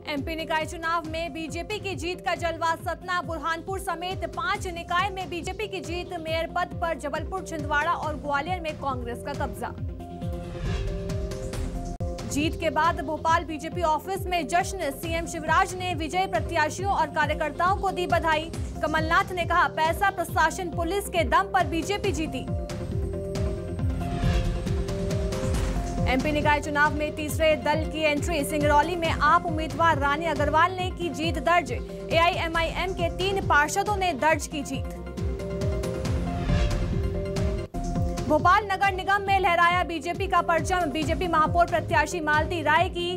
MP निकाय चुनाव में बीजेपी की जीत का जलवा। सतना, बुरहानपुर समेत 5 निकाय में बीजेपी की जीत। मेयर पद पर जबलपुर, छिंदवाड़ा और ग्वालियर में कांग्रेस का कब्जा। जीत के बाद भोपाल बीजेपी ऑफिस में जश्न। सीएम शिवराज ने विजयी प्रत्याशियों और कार्यकर्ताओं को दी बधाई। कमलनाथ ने कहा, पैसा, प्रशासन, पुलिस के दम पर बीजेपी जीती। एमपी निकाय चुनाव में तीसरे दल की एंट्री। सिंगरौली में आप उम्मीदवार रानी अग्रवाल ने की जीत दर्ज। एआईएमआईएम के 3 पार्षदों ने दर्ज की जीत। भोपाल नगर निगम में लहराया बीजेपी का परचम। बीजेपी महापौर प्रत्याशी मालती राय की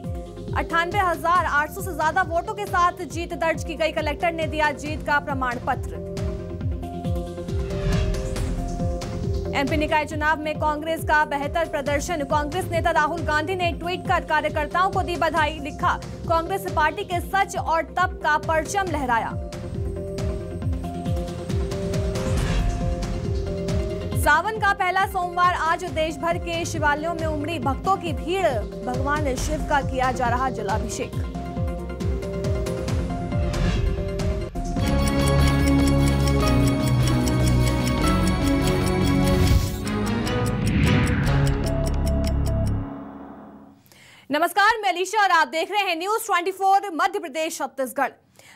98,800 से ज्यादा वोटों के साथ जीत दर्ज की गई। कलेक्टर ने दिया जीत का प्रमाण पत्र। एमपी निकाय चुनाव में कांग्रेस का बेहतर प्रदर्शन। कांग्रेस नेता राहुल गांधी ने ट्वीट कर कार्यकर्ताओं को दी बधाई। लिखा, कांग्रेस पार्टी के सच और तप का परचम लहराया। सावन का पहला सोमवार आज देश भर के शिवालयों में उमड़ी भक्तों की भीड़। भगवान शिव का किया जा रहा जलाभिषेक। नमस्कार, मैं अलीशा और आप देख रहे हैं न्यूज 24 मध्य प्रदेश छत्तीसगढ़।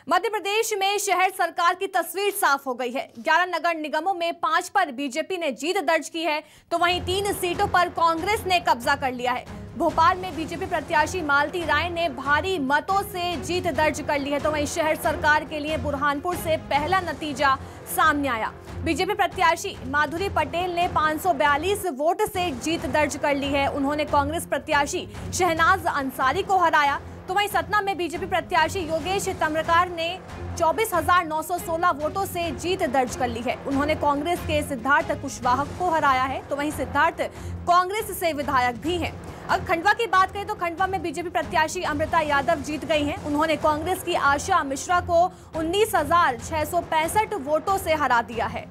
मध्य प्रदेश में शहर सरकार की तस्वीर साफ हो गई है। 11 नगर निगमों में 5 पर बीजेपी ने जीत दर्ज की है, तो वहीं 3 सीटों पर कांग्रेस ने कब्जा कर लिया है। भोपाल में बीजेपी प्रत्याशी मालती राय ने भारी मतों से जीत दर्ज कर ली है, तो वहीं शहर सरकार के लिए बुरहानपुर से पहला नतीजा सामने आया। बीजेपी प्रत्याशी माधुरी पटेल ने 542 वोट से जीत दर्ज कर ली है। उन्होंने कांग्रेस प्रत्याशी शहनाज अंसारी को हराया। तो वहीं सतना में बीजेपी प्रत्याशी योगेश तम्रकार ने 24,916 वोटों से जीत दर्ज कर ली है। उन्होंने कांग्रेस के सिद्धार्थ कुशवाहा को हराया है। तो वहीं सिद्धार्थ कांग्रेस से विधायक भी हैं। अब खंडवा की बात करें तो खंडवा में बीजेपी प्रत्याशी अमृता यादव जीत गई हैं। उन्होंने कांग्रेस की आशा मिश्रा को 19,665 वोटों से हरा दिया है।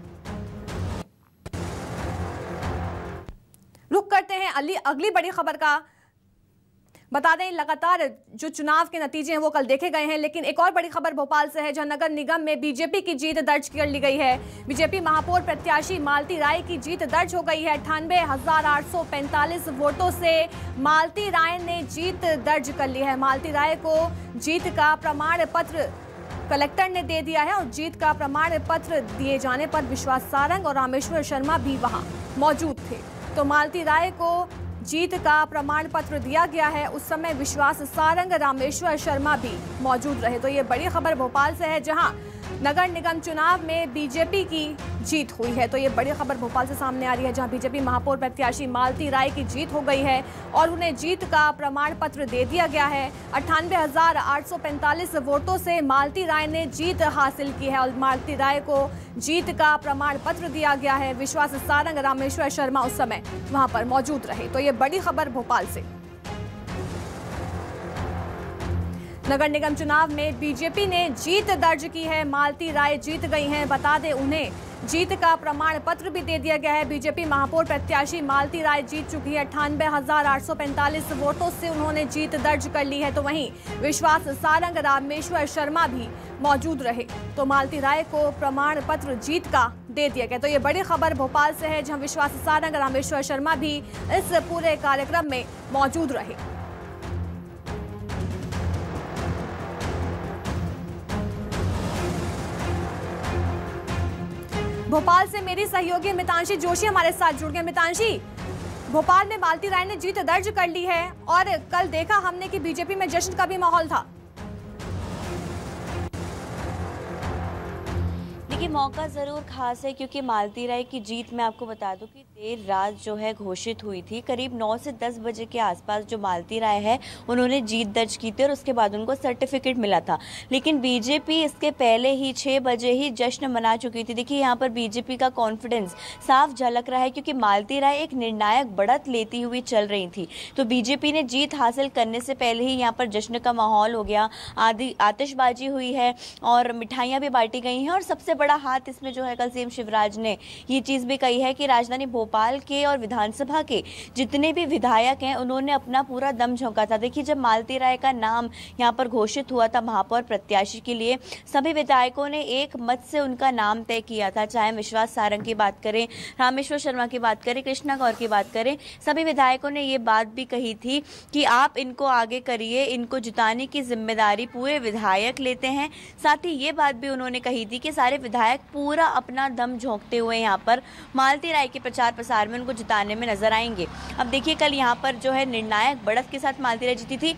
रुक करते हैं अगली बड़ी खबर का। बता दें, लगातार जो चुनाव के नतीजे हैं वो कल देखे गए हैं, लेकिन एक और बड़ी खबर भोपाल से है, जहां नगर निगम में बीजेपी की जीत दर्ज कर ली गई है। बीजेपी महापौर प्रत्याशी मालती राय की जीत दर्ज हो गई है। 98,845 वोटों से मालती राय ने जीत दर्ज कर ली है। मालती राय को जीत का प्रमाण पत्र कलेक्टर ने दे दिया है और जीत का प्रमाण पत्र दिए जाने पर विश्वास सारंग और रामेश्वर शर्मा भी वहां मौजूद थे। तो मालती राय को जीत का प्रमाण पत्र दिया गया है। उस समय विश्वास सारंग, रामेश्वर शर्मा भी मौजूद रहे। तो ये बड़ी खबर भोपाल से है, जहां नगर निगम चुनाव में बीजेपी की जीत हुई है। तो ये बड़ी खबर भोपाल से सामने आ रही है, जहां बीजेपी महापौर प्रत्याशी मालती राय की जीत हो गई है और उन्हें जीत का प्रमाण पत्र दे दिया गया है। 98,845 वोटों से मालती राय ने जीत हासिल की है और मालती राय को जीत का प्रमाण पत्र दिया गया है। विश्वास सारंग, रामेश्वर शर्मा उस समय वहां पर मौजूद रहे। तो ये बड़ी खबर भोपाल से। नगर निगम चुनाव में बीजेपी ने जीत दर्ज की है। मालती राय जीत गई हैं। बता दें, उन्हें जीत का प्रमाण पत्र भी दे दिया गया है। बीजेपी महापौर प्रत्याशी मालती राय जीत चुकी है। 98,845 वोटों से उन्होंने जीत दर्ज कर ली है। तो वहीं विश्वास सारंग, रामेश्वर शर्मा भी मौजूद रहे। तो मालती राय को प्रमाण पत्र जीत का दे दिया गया। तो ये बड़ी खबर भोपाल से है, जहां विश्वास सारंग, रामेश्वर शर्मा भी इस पूरे कार्यक्रम में मौजूद रहे। भोपाल से मेरी सहयोगी मितांशी जोशी हमारे साथ जुड़ गए। मितांशी, भोपाल में मालती राय ने जीत दर्ज कर ली है और कल देखा हमने कि बीजेपी में जश्न का भी माहौल था। देखिए, मौका ज़रूर खास है क्योंकि मालती राय की जीत मैं आपको बता दूं कि देर रात जो है घोषित हुई थी। करीब 9 से 10 बजे के आसपास जो मालती राय है उन्होंने जीत दर्ज की थी और उसके बाद उनको सर्टिफिकेट मिला था। लेकिन बीजेपी इसके पहले ही 6 बजे ही जश्न मना चुकी थी। देखिए, यहाँ पर बीजेपी का कॉन्फिडेंस साफ झलक रहा है क्योंकि मालती राय एक निर्णायक बढ़त लेती हुई चल रही थी। तो बीजेपी ने जीत हासिल करने से पहले ही यहाँ पर जश्न का माहौल हो गया, आतिशबाजी हुई है और मिठाइयाँ भी बांटी गई हैं और सबसे बड़ा हाथ इसमें जो है कल सीएम शिवराज ने ये चीज़ भी कही है कि राजधानी भोपाल के और विधानसभा के जितने भी विधायक हैं उन्होंने अपना पूरा दम झोंका था। देखिए, जब मालती राय का नाम यहाँ पर घोषित हुआ था महापौर प्रत्याशी के लिए, सभी विधायकों ने एक मत से उनका नाम तय किया था। चाहे विश्वास सारंग की बात करें, रामेश्वर शर्मा की बात करें, कृष्णा गौर की बात करें, सभी विधायकों ने ये बात भी कही थी कि आप इनको आगे करिए, इनको जिताने की जिम्मेदारी पूरे विधायक लेते हैं। साथ ही ये बात भी उन्होंने कही थी कि सारे विधायक पूरा अपना दम झोंकते हुए यहाँ पर मालती राय के प्रचार प्रसार में उनको जिताने में नजर आएंगे। अब देखिए, कल यहाँ पर जो है निर्णायक बढ़त के साथ मालती राय जीती थी।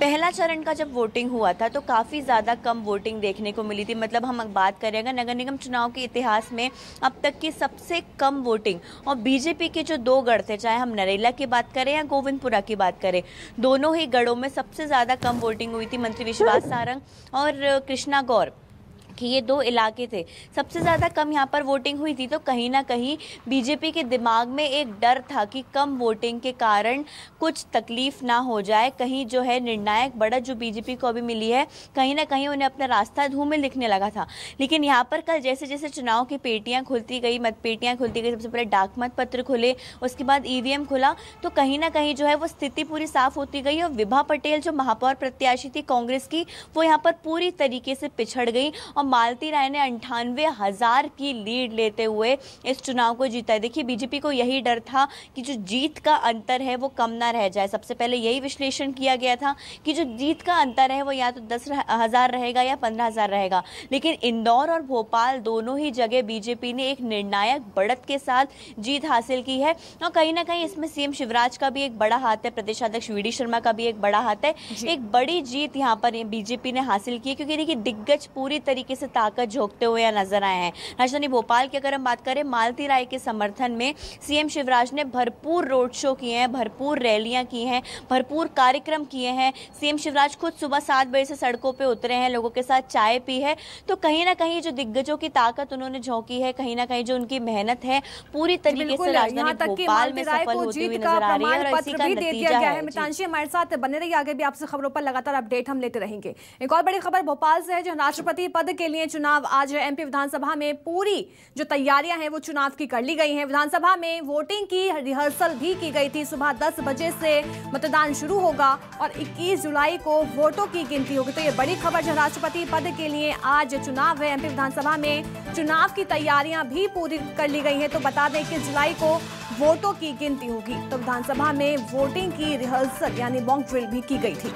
पहला चरण का जब वोटिंग हुआ था तो काफ़ी ज़्यादा कम वोटिंग देखने को मिली थी। मतलब हम बात करें अगर नगर निगम चुनाव के इतिहास में अब तक की सबसे कम वोटिंग, और बीजेपी के जो दो गढ़ थे, चाहे हम नरेला की बात करें या गोविंदपुरा की बात करें, दोनों ही गढ़ों में सबसे ज़्यादा कम वोटिंग हुई थी। मंत्री विश्वास सारंग और कृष्णा गौर कि ये दो इलाके थे, सबसे ज़्यादा कम यहाँ पर वोटिंग हुई थी। तो कहीं ना कहीं बीजेपी के दिमाग में एक डर था कि कम वोटिंग के कारण कुछ तकलीफ ना हो जाए, कहीं जो है निर्णायक बढ़त जो बीजेपी को अभी मिली है कहीं ना कहीं उन्हें अपना रास्ता धूमिल दिखने लगा था। लेकिन यहाँ पर कल जैसे जैसे चुनाव की पेटियाँ खुलती गई, मत पेटियाँ खुलती गई, सबसे पहले डाक मत पत्र खुले, उसके बाद ईवीएम खुला, तो कहीं ना कहीं जो है वो स्थिति पूरी साफ होती गई। और विभा पटेल जो महापौर प्रत्याशी थी कांग्रेस की, वो यहाँ पर पूरी तरीके से पिछड़ गई और मालती राय ने 98,000 की लीड लेते हुए इस चुनाव को जीता है। देखिए, बीजेपी को यही डर था कि जो जीत का अंतर है वो कम ना रह जाए। सबसे पहले यही विश्लेषण किया गया था कि जो जीत का अंतर है वो या तो 10,000 रहेगा या 15,000 रहेगा। लेकिन इंदौर और भोपाल दोनों ही जगह बीजेपी ने एक निर्णायक बढ़त के साथ जीत हासिल की है। और कहीं ना कहीं इसमें सीएम शिवराज का भी एक बड़ा हाथ है, प्रदेशाध्यक्ष वीडी शर्मा का भी एक बड़ा हाथ है। एक बड़ी जीत यहाँ पर बीजेपी ने हासिल की है, क्योंकि देखिए दिग्गज पूरी तरीके से ताकत झोंकते हुए नजर आए हैं। राजधानी भोपाल की अगर हम बात करें, मालती राय के समर्थन में सीएम शिवराज ने भरपूर रोड शो किए हैं, भरपूर रैलियां की हैं, भरपूर कार्यक्रम किए हैं। सीएम शिवराज खुद सुबह 7 बजे से सड़कों पे उतरे हैं, लोगों के साथ चाय पी है। तो कहीं ना कहीं जो दिग्गजों की ताकत उन्होंने झोंकी है, कहीं ना कहीं जो उनकी मेहनत है पूरी तरीके से राजधानी भोपाल में सफल होती हुई नजर आ रही है। और इसी का नतीजा है। मितांशी हमारे साथ बने रहिए, आगे भी आपसे खबरों पर लगातार अपडेट हम लेते रहेंगे। एक और बड़ी खबर भोपाल से है, जो राष्ट्रपति पद के लिए चुनाव आज एमपी विधानसभा में पूरी जो तैयारियां हैं वो चुनाव की कर ली गई हैं। विधानसभा में वोटिंग की रिहर्सल भी की गई थी। सुबह 10 बजे से मतदान शुरू होगा और 21 जुलाई को वोटों की गिनती होगी। तो ये बड़ी खबर, जो राष्ट्रपति पद के लिए आज चुनाव है एमपी विधानसभा में, चुनाव की तैयारियां भी पूरी कर ली गई हैं। तो बता दें कि जुलाई को वोटों की गिनती होगी। तो विधानसभा में वोटिंग की रिहर्सल यानी मॉक ड्रिल भी की गई थी।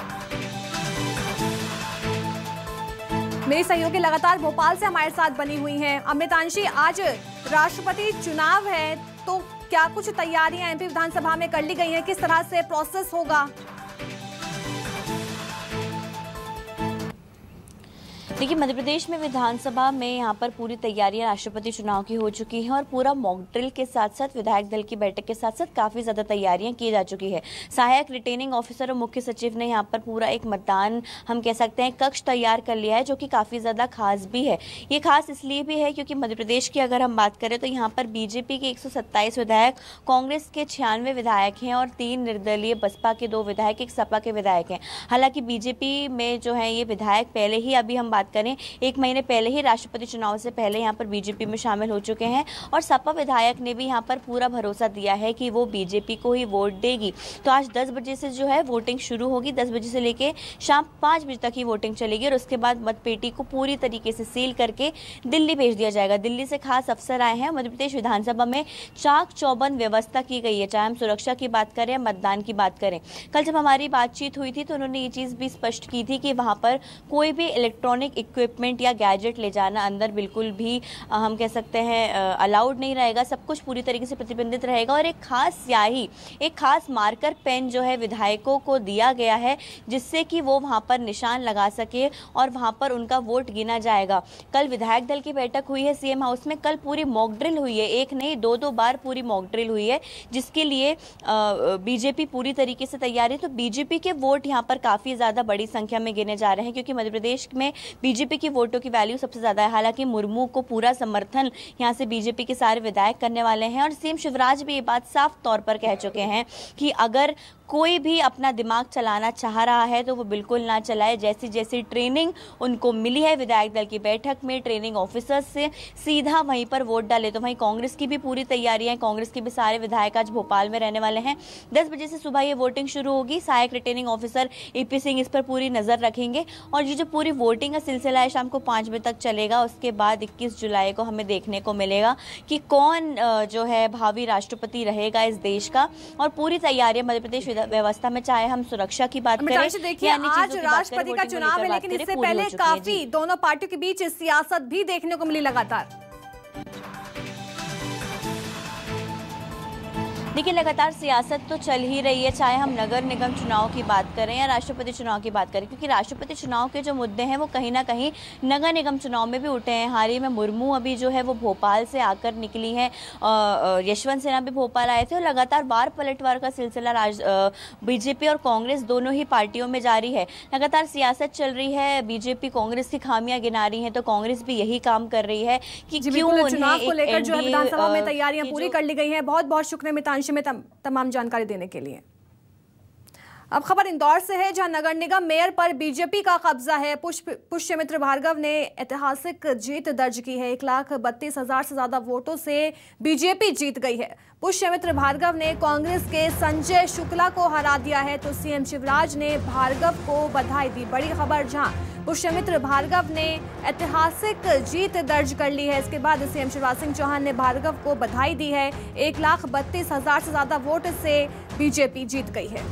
मेरी सहयोगी लगातार भोपाल से हमारे साथ बनी हुई हैं। अमृतांशी, आज राष्ट्रपति चुनाव है, तो क्या कुछ तैयारियां एमपी विधानसभा में कर ली गई हैं? किस तरह से प्रोसेस होगा? देखिए, मध्य प्रदेश में विधानसभा में यहाँ पर पूरी तैयारियां राष्ट्रपति चुनाव की हो चुकी हैं और पूरा मॉक ड्रिल के साथ साथ विधायक दल की बैठक के साथ साथ काफ़ी ज़्यादा तैयारियां की जा चुकी है। सहायक रिटर्निंग ऑफिसर और मुख्य सचिव ने यहाँ पर पूरा एक मतदान, हम कह सकते हैं, कक्ष तैयार कर लिया है, जो कि काफ़ी ज़्यादा खास भी है। ये खास इसलिए भी है क्योंकि मध्य प्रदेश की अगर हम बात करें तो यहाँ पर बीजेपी के 127 विधायक, कांग्रेस के 96 विधायक हैं और 3 निर्दलीय, बसपा के 2 विधायक, एक सपा के विधायक हैं। हालांकि बीजेपी में जो है ये विधायक पहले ही, अभी हम बात करें 1 महीने पहले ही राष्ट्रपति चुनाव से पहले यहाँ पर बीजेपी में शामिल हो चुके हैं और सपा विधायक ने भी यहाँ पर पूरा भरोसा दिया है कि वो बीजेपी को ही वोट देगी। तो आज 10 बजे से जो है वोटिंग शुरू होगी। 10 बजे से लेके शाम 5 बजे तक ही वोटिंग चलेगी और उसके बाद मतपेटी को पूरी तरीके से सील करके दिल्ली भेज दिया जाएगा। दिल्ली से खास अफसर आए हैं। मध्य प्रदेश विधानसभा में चाक चौबंद व्यवस्था की गई है, चाहे हम सुरक्षा की बात करें या मतदान की बात करें। कल जब हमारी बातचीत हुई थी तो उन्होंने ये चीज़ भी स्पष्ट की थी कि वहाँ पर कोई भी इलेक्ट्रॉनिक इक्विपमेंट या गैजेट ले जाना अंदर बिल्कुल भी हम कह सकते हैं अलाउड नहीं रहेगा। सब कुछ पूरी तरीके से प्रतिबंधित रहेगा और एक खास स्याही, एक खास मार्कर पेन जो है विधायकों को दिया गया है, जिससे कि वो वहाँ पर निशान लगा सके और वहाँ पर उनका वोट गिना जाएगा। कल विधायक दल की बैठक हुई है सीएम हाउस में। कल पूरी मॉक ड्रिल हुई है, एक नहीं 2 बार पूरी मॉक ड्रिल हुई है, जिसके लिए बीजेपी पूरी तरीके से तैयार है। तो बीजेपी के वोट यहाँ पर काफ़ी ज़्यादा बड़ी संख्या में गिने जा रहे हैं, क्योंकि मध्य प्रदेश में बीजेपी की वोटों की वैल्यू सबसे ज़्यादा है। हालांकि मुर्मू को पूरा समर्थन यहाँ से बीजेपी के सारे विधायक करने वाले हैं और सीएम शिवराज भी ये बात साफ तौर पर कह चुके हैं कि अगर कोई भी अपना दिमाग चलाना चाह रहा है तो वो बिल्कुल ना चलाए। जैसी जैसी ट्रेनिंग उनको मिली है विधायक दल की बैठक में ट्रेनिंग ऑफिसर्स से, सीधा वहीं पर वोट डाले। तो वहीं कांग्रेस की भी पूरी तैयारियां, कांग्रेस के भी सारे विधायक आज भोपाल में रहने वाले हैं। 10 बजे से सुबह ये वोटिंग शुरू होगी। सहायक रिटर्निंग ऑफिसर एपी सिंह इस पर पूरी नजर रखेंगे और ये जो पूरी वोटिंग का सिलसिला है शाम को 5 बजे तक चलेगा। उसके बाद 21 जुलाई को हमें देखने को मिलेगा कि कौन जो है भावी राष्ट्रपति रहेगा इस देश का। और पूरी तैयारियां मध्य प्रदेश व्यवस्था में, चाहे हम सुरक्षा की बात करें, देखिए आज राष्ट्रपति का चुनाव है, लेकिन इससे पहले काफी दोनों पार्टियों के बीच सियासत भी देखने को मिली लगातार। देखिए लगातार सियासत तो चल ही रही है, चाहे हम नगर निगम चुनाव की बात करें या राष्ट्रपति चुनाव की बात करें, क्योंकि राष्ट्रपति चुनाव के जो मुद्दे हैं वो कहीं ना कहीं नगर निगम चुनाव में भी उठे हैं। हाल ही में मुर्मू अभी जो है वो भोपाल से आकर निकली हैं, यशवंत सिन्हा भी भोपाल आए थे और लगातार वार पलटवार का सिलसिला बीजेपी और कांग्रेस दोनों ही पार्टियों में जारी है। लगातार सियासत चल रही है, बीजेपी कांग्रेस की खामियां गिना रही है तो कांग्रेस भी यही काम कर रही है कि क्यों चुनाव को लेकर जो है विधानसभा में तैयारियां पूरी कर ली गई हैं। बहुत बहुत शुक्रिया मितांशी में तमाम जानकारी देने के लिए। अब खबर इंदौर से है, जहां नगर निगम मेयर पर बीजेपी का कब्जा है। पुष्यमित्र भार्गव ने ऐतिहासिक जीत दर्ज की है। 1,32,000 से ज्यादा वोटों से बीजेपी जीत गई है। पुष्यमित्र भार्गव ने कांग्रेस के संजय शुक्ला को हरा दिया है, तो सीएम शिवराज ने भार्गव को बधाई दी। बड़ी खबर, जहां पुष्यमित्र भार्गव ने ऐतिहासिक जीत दर्ज कर ली है। इसके बाद सीएम शिवराज सिंह चौहान ने भार्गव को बधाई दी है। 1,32,000 से ज्यादा वोट से बीजेपी जीत गई है।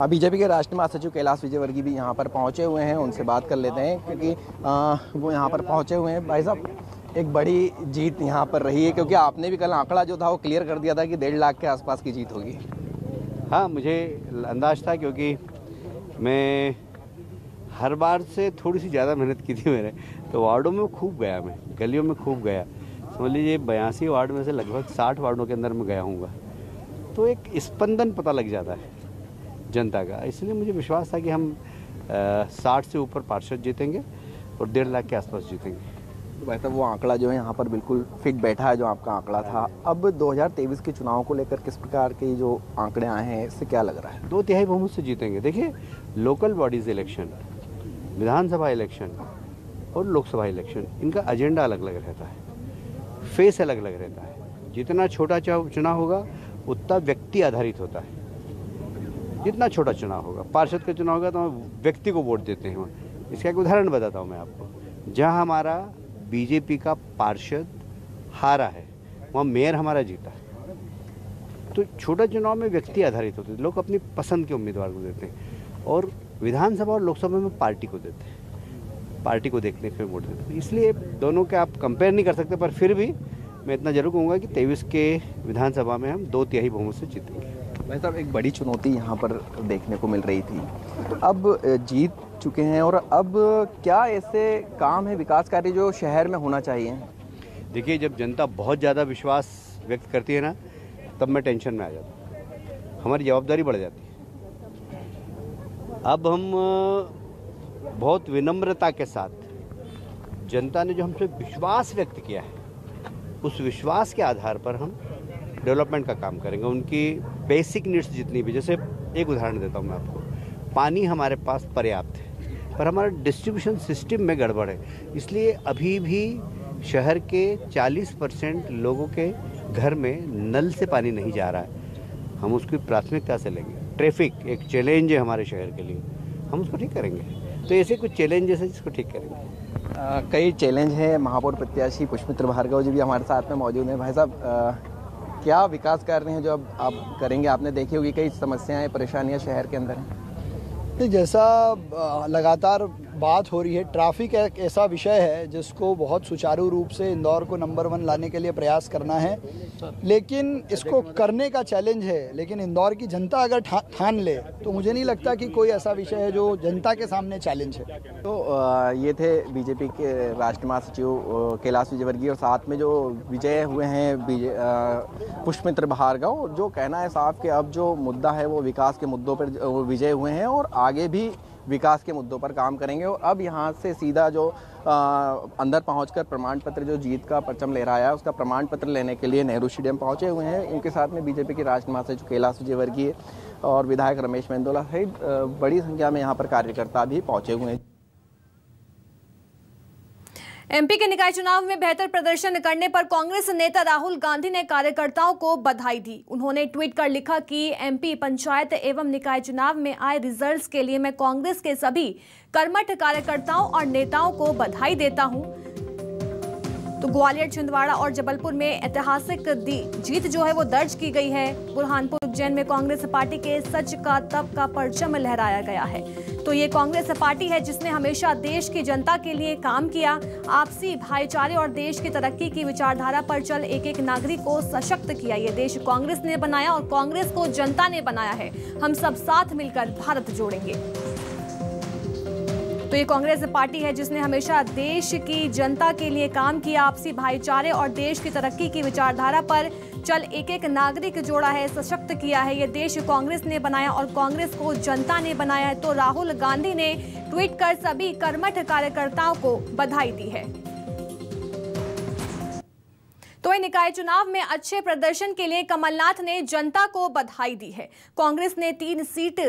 बीजेपी के राष्ट्रीय महासचिव कैलाश विजयवर्गीय भी यहाँ पर पहुँचे हुए हैं, उनसे बात कर लेते हैं क्योंकि वो यहाँ पर पहुँचे हुए हैं। भाई साहब, एक बड़ी जीत यहाँ पर रही है, क्योंकि आपने भी कल आंकड़ा जो था वो क्लियर कर दिया था कि 1.5 लाख के आसपास की जीत होगी। हाँ, मुझे अंदाज था, क्योंकि मैं हर बार से थोड़ी सी ज़्यादा मेहनत की थी मैंने, तो वार्डों में खूब गया, मैं गलियों में खूब गया। समझ लीजिए 82 वार्ड में से लगभग 60 वार्डों के अंदर मैं गया हूँगा, तो एक स्पंदन पता लग जाता है जनता का। इसलिए मुझे विश्वास था कि हम 60 से ऊपर पार्षद जीतेंगे और 1.5 लाख के आसपास जीतेंगे। तो भाई साहब, वो आंकड़ा जो है यहाँ पर बिल्कुल फिट बैठा है जो आपका आंकड़ा था। अब 2023 के चुनाव को लेकर किस प्रकार के जो आंकड़े आए हैं, इससे क्या लग रहा है? 2/3 बहुमत से जीतेंगे। देखिए, लोकल बॉडीज इलेक्शन, विधानसभा इलेक्शन और लोकसभा इलेक्शन, इनका एजेंडा अलग अलग रहता है, फेस अलग अलग रहता है। जितना छोटा चुनाव होगा उतना व्यक्ति आधारित होता है। जितना छोटा चुनाव होगा, पार्षद का चुनाव होगा तो व्यक्ति को वोट देते हैं। इसका एक उदाहरण बताता हूँ मैं आपको। जहाँ हमारा बीजेपी का पार्षद हारा है, वहाँ मेयर हमारा जीता है। तो छोटा चुनाव में व्यक्ति आधारित होते हैं, लोग अपनी पसंद के उम्मीदवार को देते हैं, और विधानसभा और लोकसभा में पार्टी को देते हैं, पार्टी को देखने के वोट देते हैं। इसलिए दोनों के आप कंपेयर नहीं कर सकते, पर फिर भी मैं इतना जरूर कहूँगा कि 23 के विधानसभा में हम 2/3 बहुमत से जीतेंगे। भाई साहब, एक बड़ी चुनौती यहाँ पर देखने को मिल रही थी, अब जीत चुके हैं, और अब क्या ऐसे काम है, विकास कार्य जो शहर में होना चाहिए? देखिए, जब जनता बहुत ज़्यादा विश्वास व्यक्त करती है ना, तब मैं टेंशन में आ जाता हूँ, हमारी जवाबदारी बढ़ जाती है। अब हम बहुत विनम्रता के साथ, जनता ने जो हमसे विश्वास व्यक्त किया है, उस विश्वास के आधार पर हम डेवलपमेंट का काम करेंगे। उनकी बेसिक नीड्स जितनी भी, जैसे एक उदाहरण देता हूँ मैं आपको, पानी हमारे पास पर्याप्त है, पर हमारा डिस्ट्रीब्यूशन सिस्टम में गड़बड़ है। इसलिए अभी भी शहर के 40% लोगों के घर में नल से पानी नहीं जा रहा है। हम उसकी प्राथमिकता से लेंगे। ट्रैफिक एक चैलेंज है हमारे शहर के लिए, हम उसको ठीक करेंगे। तो ऐसे कुछ चैलेंजेस है जिसको ठीक करेंगे। कई चैलेंज हैं। महापौर प्रत्याशी पुष्यमित्र भार्गव जी भी हमारे साथ में मौजूद हैं। भाई साहब, क्या विकास कार्य हैं जो अब आप करेंगे? आपने देखी होगी कई समस्याएं, परेशानियां शहर के अंदर हैं। जैसा लगातार बात हो रही है, ट्रैफिक एक ऐसा विषय है जिसको बहुत सुचारू रूप से इंदौर को नंबर 1 लाने के लिए प्रयास करना है, लेकिन इसको करने का चैलेंज है। लेकिन इंदौर की जनता अगर ठान ले तो मुझे नहीं लगता कि कोई ऐसा विषय है जो जनता के सामने चैलेंज है। तो ये थे बीजेपी के राष्ट्रीय महासचिव कैलाश विजयवर्गीय और साथ में जो विजय हुए हैं पुष्पमित्र भार्गव, जो कहना है साफ कि अब जो मुद्दा है वो विकास के मुद्दों पर विजय हुए हैं और आगे भी विकास के मुद्दों पर काम करेंगे। और अब यहाँ से सीधा जो अंदर पहुंचकर प्रमाण पत्र जो जीत का परचम ले रहा है उसका प्रमाण पत्र लेने के लिए नेहरू स्टेडियम पहुंचे हुए हैं। इनके साथ में बीजेपी के राष्ट्रीय महासचिव कैलाश विजयवर्गीय और विधायक रमेश मेंदोला सहित बड़ी संख्या में यहाँ पर कार्यकर्ता भी पहुंचे हुए हैं। एमपी के निकाय चुनाव में बेहतर प्रदर्शन करने पर कांग्रेस नेता राहुल गांधी ने कार्यकर्ताओं को बधाई दी। उन्होंने ट्वीट कर लिखा कि एमपी पंचायत एवं निकाय चुनाव में आए रिजल्ट्स के लिए मैं कांग्रेस के सभी कर्मठ कार्यकर्ताओं और नेताओं को बधाई देता हूं। तो ग्वालियर, छिंदवाड़ा और जबलपुर में ऐतिहासिक जीत जो है वो दर्ज की गई है। बुरहानपुर, उज्जैन में कांग्रेस पार्टी के सच का तब का परचम लहराया गया है। तो ये कांग्रेस पार्टी है जिसने हमेशा देश की जनता के लिए काम किया, आपसी भाईचारे और देश की तरक्की की विचारधारा पर चल एक एक नागरिक को सशक्त किया। ये देश कांग्रेस ने बनाया और कांग्रेस को जनता ने बनाया है। हम सब साथ मिलकर भारत जोड़ेंगे। तो ये कांग्रेस पार्टी है जिसने हमेशा देश की जनता के लिए काम किया, आपसी भाईचारे और देश की तरक्की की विचारधारा पर चल एक एक नागरिक जोड़ा है, सशक्त किया है। ये देश कांग्रेस ने बनाया और कांग्रेस को जनता ने बनाया है। तो राहुल गांधी ने ट्वीट कर सभी कर्मठ कार्यकर्ताओं को बधाई दी है। तो निकाय चुनाव में अच्छे प्रदर्शन के लिए कमलनाथ ने जनता को बधाई दी है। कांग्रेस ने 3 सीट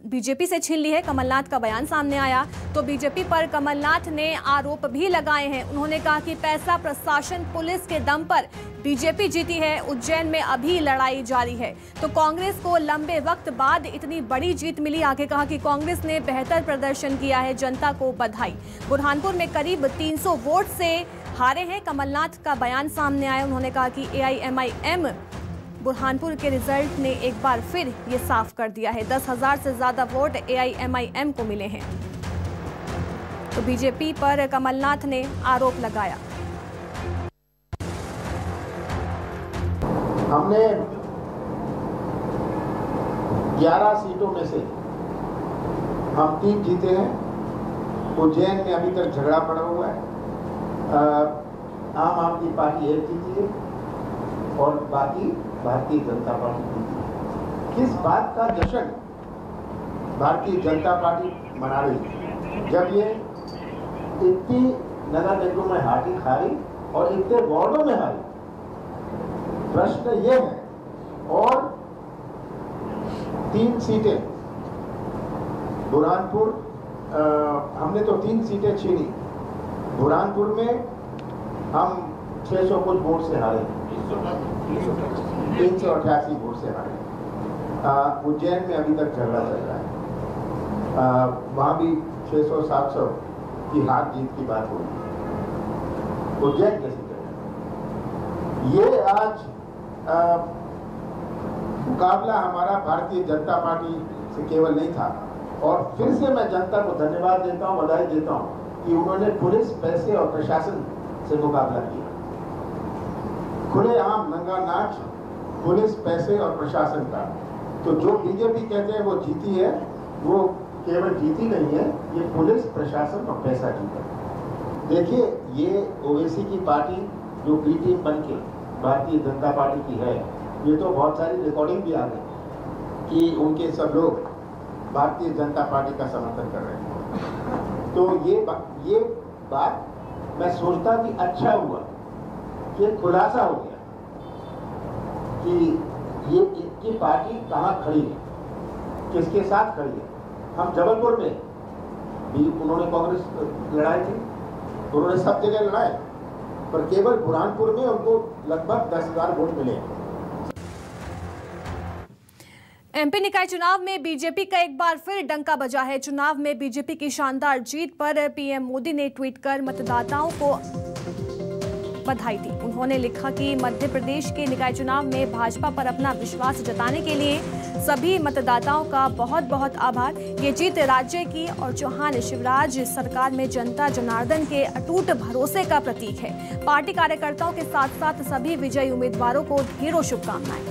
बीजेपी से छीन ली है, कमलनाथ का बयान सामने आया। तो बीजेपी पर कमलनाथ ने आरोप भी लगाए हैं। उन्होंने कहा कि पैसा, प्रशासन, पुलिस के दम पर बीजेपी जीती है। उज्जैन में अभी लड़ाई जारी है। तो कांग्रेस को लंबे वक्त बाद इतनी बड़ी जीत मिली। आगे कहा कि कांग्रेस ने बेहतर प्रदर्शन किया है, जनता को बधाई। बुरहानपुर में करीब 300 वोट से हारे हैं। कमलनाथ का बयान सामने आया। उन्होंने कहा कि AIMIM बुरहानपुर के रिजल्ट ने एक बार फिर ये साफ कर दिया है। 10,000 से ज्यादा वोट AIMIM को मिले हैं। तो बीजेपी पर कमलनाथ ने आरोप लगाया। हमने 11 सीटों में से हम 3 जीते हैं। उज्जैन में अभी तक झगड़ा पड़ा हुआ है। आम आदमी पार्टी 1 जीती है और बाकी भारतीय जनता पार्टी जीती है। किस बात का जश्न भारतीय जनता पार्टी मना रही है जब ये इतनी नगर निगमों में हारी और इतने वार्डों में हारी? प्रश्न ये है। और 3 सीटें बुरहानपुर, हमने तो 3 सीटें छीनी। बुरहानपुर में हम 600 कुछ वोट से हारे, 388 वोट से हारे। उज्जैन में अभी तक झगड़ा चल रहा है। वहां भी 600-700 की हार जीत की बात हो रही है। उज्जैन कैसे करें? ये आज मुकाबला हमारा भारतीय जनता पार्टी से केवल नहीं था। और फिर से मैं जनता को धन्यवाद देता हूं, बधाई देता हूं कि उन्होंने पुलिस, पैसे और प्रशासन से मुकाबला किया। खुलेआम नंगा नाच पुलिस, पैसे और प्रशासन का। तो जो बीजेपी कहते हैं वो जीती है, वो केवल जीती नहीं है, ये पुलिस, प्रशासन और पैसा जीता। देखिए, ये ओवैसी की पार्टी जो बी टीम बन के भारतीय जनता पार्टी की है, ये तो बहुत सारी रिकॉर्डिंग भी आ गई कि उनके सब लोग भारतीय जनता पार्टी का समर्थन कर रहे हैं। तो ये बात मैं सोचता कि अच्छा हुआ कि खुलासा हो गया कि ये इनकी पार्टी कहाँ खड़ी है, किसके साथ खड़ी है। हम जबलपुर में भी उन्होंने कांग्रेस लड़ाई थी, उन्होंने सब जगह लड़ाए, पर केवल बुरहानपुर में उनको लगभग 10,000 वोट मिले। एमपी निकाय चुनाव में बीजेपी का एक बार फिर डंका बजा है। चुनाव में बीजेपी की शानदार जीत पर पीएम मोदी ने ट्वीट कर मतदाताओं को बधाई दी। उन्होंने लिखा कि मध्य प्रदेश के निकाय चुनाव में भाजपा पर अपना विश्वास जताने के लिए सभी मतदाताओं का बहुत बहुत आभार। ये जीत राज्य की और चौहान शिवराज सरकार में जनता जनार्दन के अटूट भरोसे का प्रतीक है। पार्टी कार्यकर्ताओं के साथ साथ सभी विजयी उम्मीदवारों को ढेरों शुभकामनाएं।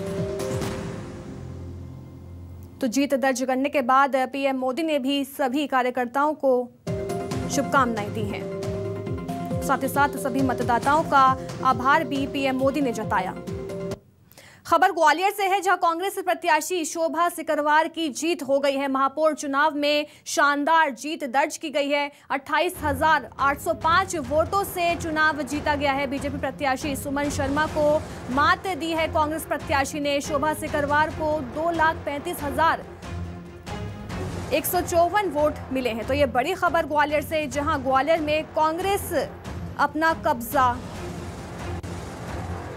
तो जीत दर्ज करने के बाद पीएम मोदी ने भी सभी कार्यकर्ताओं को शुभकामनाएं दी हैं। साथ ही साथ सभी मतदाताओं का आभार भी पीएम मोदी ने जताया। खबर ग्वालियर से है, जहां कांग्रेस प्रत्याशी शोभा सिकरवार की जीत हो गई है। महापौर चुनाव में शानदार जीत दर्ज की गई है। 28,805 वोटों से चुनाव जीता गया है। बीजेपी प्रत्याशी सुमन शर्मा को मात दी है। कांग्रेस प्रत्याशी ने शोभा सिकरवार को 2,35,154 वोट मिले हैं। तो ये बड़ी खबर ग्वालियर से, जहां ग्वालियर में कांग्रेस अपना कब्जा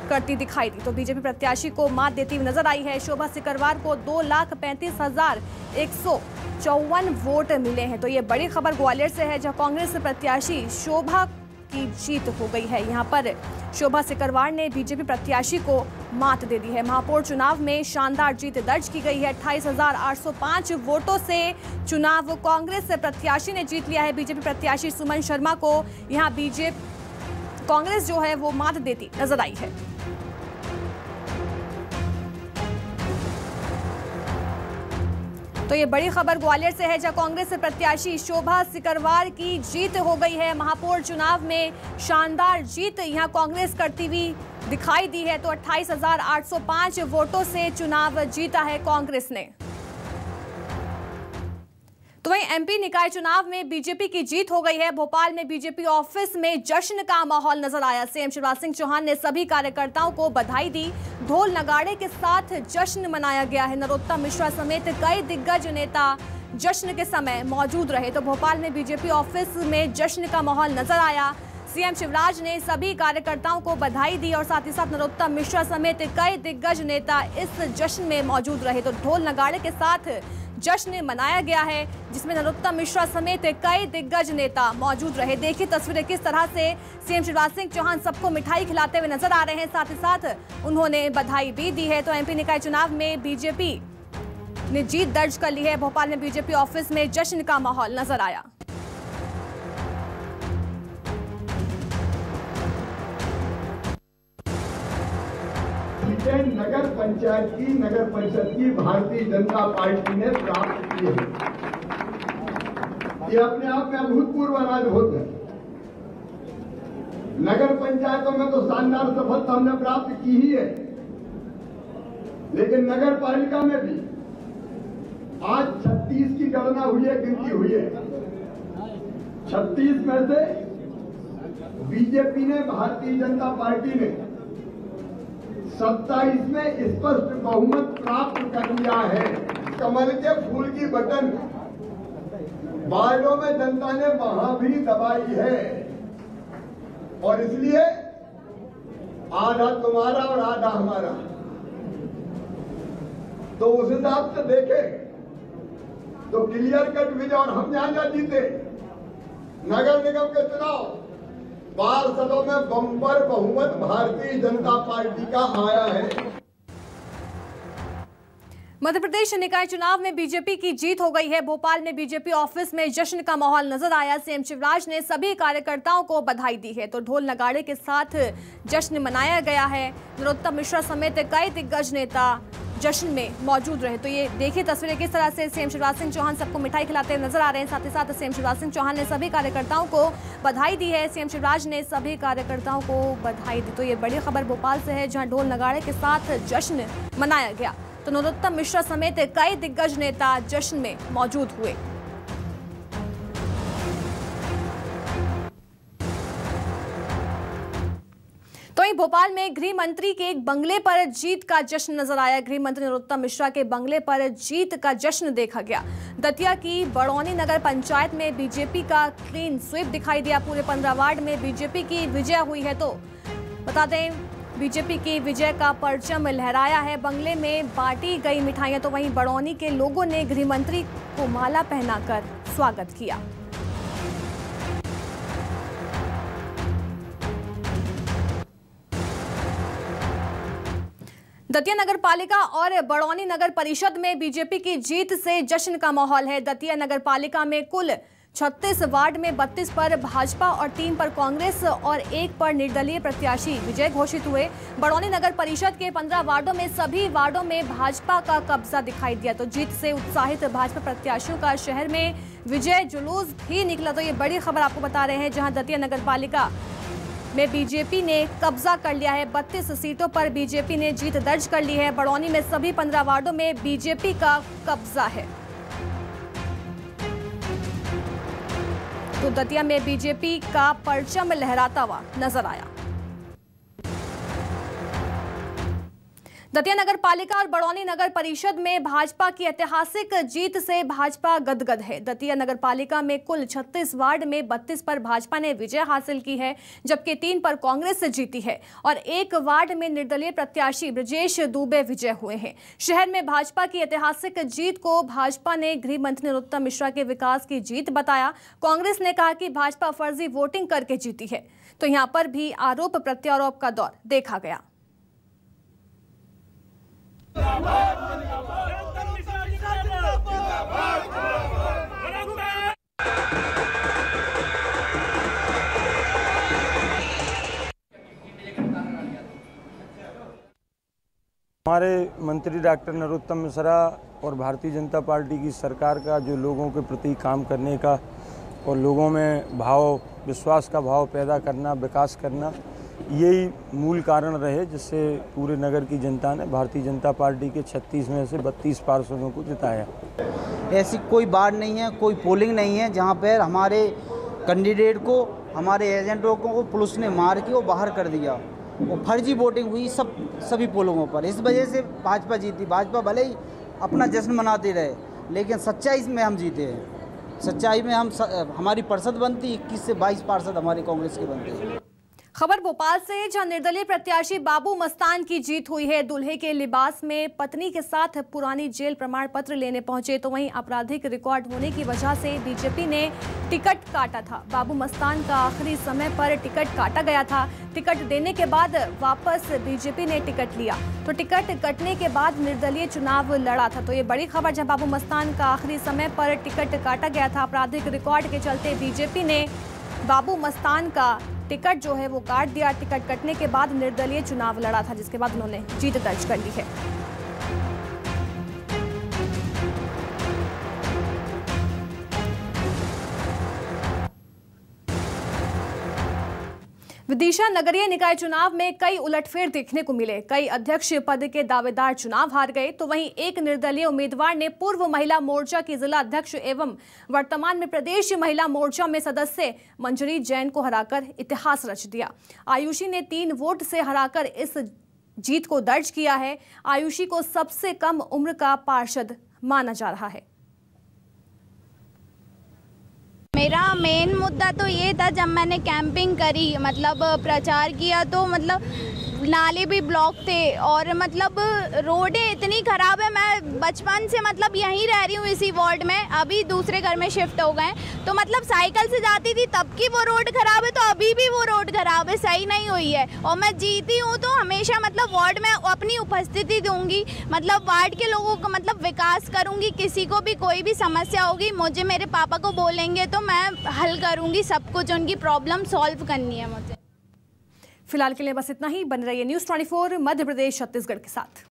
करती दिखाई दी। तो बीजेपी प्रत्याशी को मात देती हुई नजर आई है। शोभा सिकरवार को 2,35,154 वोट मिले हैं। तो ये बड़ी खबर ग्वालियर से है, जहां कांग्रेस प्रत्याशी शोभा की जीत हो गई है। यहां पर शोभा सिकरवार ने बीजेपी प्रत्याशी को मात दे दी है। महापौर चुनाव में शानदार जीत दर्ज की गई है। 28,805 वोटों से चुनाव कांग्रेस प्रत्याशी ने जीत लिया है। बीजेपी प्रत्याशी सुमन शर्मा को यहां कांग्रेस जो है वो मात देती नजर आई है। तो ये बड़ी खबर ग्वालियर से है, जहां कांग्रेस प्रत्याशी शोभा सिकरवार की जीत हो गई है। महापौर चुनाव में शानदार जीत यहां कांग्रेस करती हुई दिखाई दी है। तो 28,805 वोटों से चुनाव जीता है कांग्रेस ने। तो वहीं एमपी निकाय चुनाव में बीजेपी की जीत हो गई है। भोपाल में बीजेपी ऑफिस में जश्न का माहौल नजर आया। सीएम शिवराज सिंह चौहान ने सभी कार्यकर्ताओं को बधाई दी। ढोल नगाड़े के साथ जश्न मनाया गया है। नरोत्तम मिश्रा समेत कई दिग्गज नेता जश्न के समय मौजूद रहे। तो भोपाल में बीजेपी ऑफिस में जश्न का माहौल नजर आया। सीएम शिवराज ने सभी कार्यकर्ताओं को बधाई दी और साथ ही साथ नरोत्तम मिश्रा समेत कई दिग्गज नेता इस जश्न में मौजूद रहे। तो ढोल नगाड़े के साथ जश्न मनाया गया है, जिसमें नरोत्तम मिश्रा समेत कई दिग्गज नेता मौजूद रहे। देखिए तस्वीरें किस तरह से सीएम शिवराज सिंह चौहान सबको मिठाई खिलाते हुए नजर आ रहे हैं। साथ ही साथ उन्होंने बधाई भी दी है। तो एमपी निकाय चुनाव में बीजेपी ने जीत दर्ज कर ली है। भोपाल में बीजेपी ऑफिस में जश्न का माहौल नजर आया। नगर पंचायत की नगर परिषद की भारतीय जनता पार्टी ने प्राप्त की है। ये अपने आप में अभूतपूर्व अद्भुत है। नगर पंचायतों में तो शानदार सफलता हमने प्राप्त की ही है, लेकिन नगर पालिका में भी आज 36 की गणना हुई है, गिनती हुई है। 36 में से बीजेपी ने, भारतीय जनता पार्टी ने 27 में स्पष्ट बहुमत प्राप्त कर लिया है। कमल के फूल की बटन वार्डों में जनता ने वहां भी दबाई है, और इसलिए आधा तुम्हारा और आधा हमारा। तो उस हिसाब से देखे तो क्लियर कट विजय। और हम जहां जीते नगर निगम के चुनाव, पार्षदों में बम्पर बहुमत भारतीय जनता पार्टी का आया है। मध्य प्रदेश निकाय चुनाव में बीजेपी की जीत हो गई है। भोपाल में बीजेपी ऑफिस में जश्न का माहौल नजर आया। सीएम शिवराज ने सभी कार्यकर्ताओं को बधाई दी है। तो ढोल नगाड़े के साथ जश्न मनाया गया है। नरोत्तम मिश्रा समेत कई दिग्गज नेता जश्न में मौजूद रहे। तो ये देखिए तस्वीरें किस तरह से सीएम शिवराज सिंह चौहान सबको मिठाई खिलाते नजर आ रहे हैं। साथ ही साथ सीएम शिवराज सिंह चौहान ने सभी कार्यकर्ताओं को बधाई दी है। सीएम शिवराज ने सभी कार्यकर्ताओं को बधाई दी। तो ये बड़ी खबर भोपाल से है, जहां ढोल नगाड़े के साथ जश्न मनाया गया। तो नरोत्तम मिश्रा समेत कई दिग्गज नेता जश्न में मौजूद हुए। तो वहीं भोपाल में गृह मंत्री के एक बंगले पर जीत का जश्न नजर आया। गृह मंत्री नरोत्तम मिश्रा के बंगले पर जीत का जश्न देखा गया। दतिया की बड़ौनी नगर पंचायत में बीजेपी का क्लीन स्वीप दिखाई दिया। पूरे 15 वार्ड में बीजेपी की विजय हुई है। तो बता दें, बीजेपी की विजय का परचम लहराया है। बंगले में बांटी गई मिठाइयां। तो वहीं बड़ौनी के लोगों ने गृह मंत्री को माला पहनाकर स्वागत किया। दतिया नगर पालिका और बड़ौनी नगर परिषद में बीजेपी की जीत से जश्न का माहौल है। दतिया नगर पालिका में कुल 36 वार्ड में 32 पर भाजपा और 3 पर कांग्रेस और 1 पर निर्दलीय प्रत्याशी विजय घोषित हुए। बड़ौनी नगर परिषद के 15 वार्डों में सभी वार्डों में भाजपा का कब्जा दिखाई दिया। तो जीत से उत्साहित भाजपा प्रत्याशियों का शहर में विजय जुलूस भी निकला। तो ये बड़ी खबर आपको बता रहे हैं, जहां दतिया नगर पालिका में बीजेपी ने कब्जा कर लिया है। 32 सीटों पर बीजेपी ने जीत दर्ज कर ली है। बड़ौनी में सभी 15 वार्डों में बीजेपी का कब्जा है। तो दतिया में बीजेपी का परचम लहराता हुआ नजर आया। दतिया नगर पालिका और बड़ौनी नगर परिषद में भाजपा की ऐतिहासिक जीत से भाजपा गदगद है। दतिया नगर पालिका में कुल 36 वार्ड में 32 पर भाजपा ने विजय हासिल की है, जबकि 3 पर कांग्रेस से जीती है और 1 वार्ड में निर्दलीय प्रत्याशी ब्रजेश दुबे विजय हुए हैं। शहर में भाजपा की ऐतिहासिक जीत को भाजपा ने गृह मंत्री नरोत्तम मिश्रा के विकास की जीत बताया। कांग्रेस ने कहा कि भाजपा फर्जी वोटिंग करके जीती है। तो यहां पर भी आरोप प्रत्यारोप का दौर देखा गया। हमारे मंत्री डॉक्टर नरोत्तम मिश्रा और भारतीय जनता पार्टी की सरकार का जो लोगों के प्रति काम करने का और लोगों में विश्वास का भाव पैदा करना, विकास करना, यही मूल कारण रहे जिससे पूरे नगर की जनता ने भारतीय जनता पार्टी के 36 में से 32 पार्षदों को जिताया। ऐसी कोई बात नहीं है, कोई पोलिंग नहीं है जहां पर हमारे कैंडिडेट को, हमारे एजेंटों को पुलिस ने मार के वो बाहर कर दिया। वो फर्जी वोटिंग हुई सभी पोलिंगों पर। इस वजह से भाजपा जीती। भाजपा भले ही अपना जश्न मनाते रहे, लेकिन सच्चाई में हम जीते हैं। सच्चाई में हमारी पार्षद बनती 21 से 22 पार्षद हमारी कांग्रेस के बनते हैं। खबर भोपाल से, जहां निर्दलीय प्रत्याशी बाबू मस्तान की जीत हुई है। दूल्हे के लिबास में पत्नी के साथ पुरानी जेल प्रमाण पत्र लेने पहुंचे, तो वहीं आपराधिक रिकॉर्ड होने की वजह से बीजेपी ने टिकट काटा था। बाबू मस्तान का आखिरी समय पर टिकट काटा गया था। टिकट देने के बाद वापस बीजेपी ने टिकट लिया, तो टिकट कटने के बाद निर्दलीय चुनाव लड़ा था। तो ये बड़ी खबर, जब बाबू मस्तान का आखिरी समय पर टिकट काटा गया था। आपराधिक रिकॉर्ड के चलते बीजेपी ने बाबू मस्तान का टिकट जो है वो काट दिया। टिकट कटने के बाद निर्दलीय चुनाव लड़ा था, जिसके बाद उन्होंने जीत दर्ज कर ली है। विदिशा नगरीय निकाय चुनाव में कई उलटफेर देखने को मिले। कई अध्यक्ष पद के दावेदार चुनाव हार गए, तो वहीं एक निर्दलीय उम्मीदवार ने पूर्व महिला मोर्चा की जिला अध्यक्ष एवं वर्तमान में प्रदेश महिला मोर्चा में सदस्य मंजरी जैन को हराकर इतिहास रच दिया। आयुषी ने 3 वोट से हराकर इस जीत को दर्ज किया है। आयुषी को सबसे कम उम्र का पार्षद माना जा रहा है। मेरा मेन मुद्दा तो ये था, जब मैंने कैंपिंग करी, मतलब प्रचार किया, तो मतलब नाले भी ब्लॉक थे और मतलब रोडें इतनी ख़राब है। मैं बचपन से मतलब यहीं रह रही हूँ इसी वार्ड में, अभी दूसरे घर में शिफ्ट हो गए, तो मतलब साइकिल से जाती थी तब की वो रोड ख़राब है, तो अभी भी वो रोड ख़राब है, सही नहीं हुई है। और मैं जीती हूँ तो हमेशा मतलब वार्ड में अपनी उपस्थिति दूंगी, मतलब वार्ड के लोगों को मतलब विकास करूँगी। किसी को भी कोई भी समस्या होगी, मुझे मेरे पापा को बोलेंगे तो मैं हल करूँगी सब कुछ, उनकी प्रॉब्लम सॉल्व करनी है मुझे। फिलहाल के लिए बस इतना ही। बन रहिए न्यूज़ 24 मध्य प्रदेश छत्तीसगढ़ के साथ।